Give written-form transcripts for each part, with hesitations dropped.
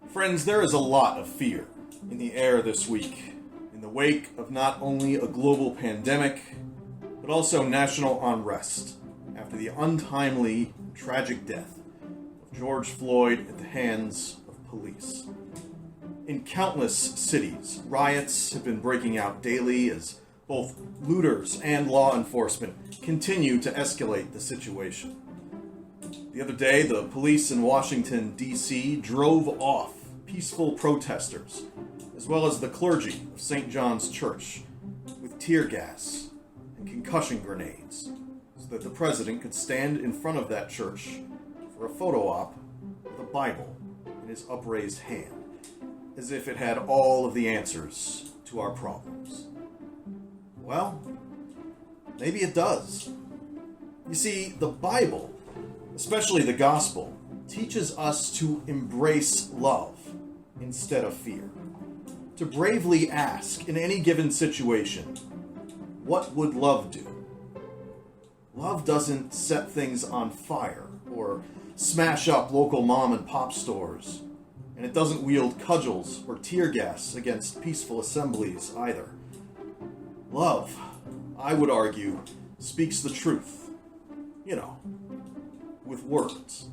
Friends, there is a lot of fear in the air this week, in the wake of not only a global pandemic, but also national unrest after the untimely, tragic death of George Floyd at the hands of police. In countless cities, riots have been breaking out daily as both looters and law enforcement continue to escalate the situation. The other day, the police in Washington, D.C. drove off peaceful protesters, as well as the clergy of St. John's Church, with tear gas and concussion grenades, so that the president could stand in front of that church for a photo op with a Bible in his upraised hand, as if it had all of the answers to our problems. Well, maybe it does. You see, the Bible, especially the gospel, teaches us to embrace love instead of fear. To bravely ask in any given situation, what would love do? Love doesn't set things on fire or smash up local mom and pop stores. And it doesn't wield cudgels or tear gas against peaceful assemblies either. Love, I would argue, speaks the truth. With words.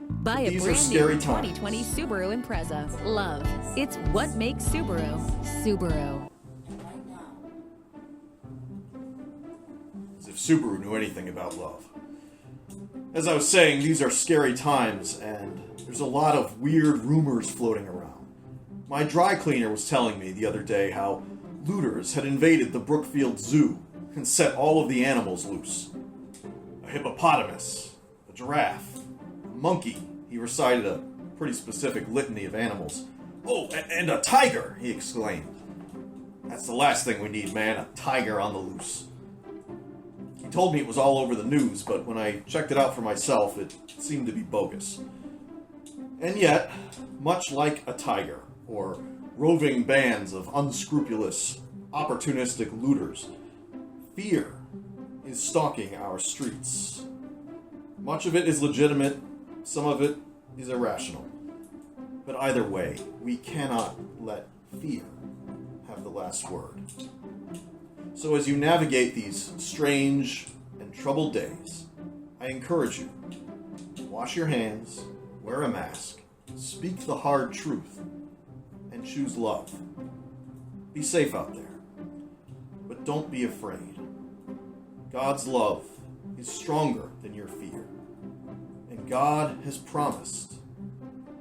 Buy a brand new 2020 Subaru Impreza. Love. It's what makes Subaru, Subaru. As if Subaru knew anything about love. As I was saying, these are scary times, and there's a lot of weird rumors floating around. My dry cleaner was telling me the other day how looters had invaded the Brookfield Zoo and set all of the animals loose. A hippopotamus, a giraffe, a monkey. He recited a pretty specific litany of animals. Oh, and a tiger, he exclaimed. That's the last thing we need, man, a tiger on the loose. He told me it was all over the news, but when I checked it out for myself, it seemed to be bogus. And yet, much like a tiger, or roving bands of unscrupulous, opportunistic looters, fear is stalking our streets. Much of it is legitimate, some of it is irrational. But either way, we cannot let fear have the last word. So as you navigate these strange and troubled days, I encourage you, wash your hands, wear a mask, speak the hard truth, and choose love. Be safe out there, but don't be afraid. God's love is stronger than your fear, and God has promised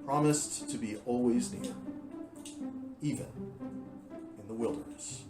to be always near, even in the wilderness.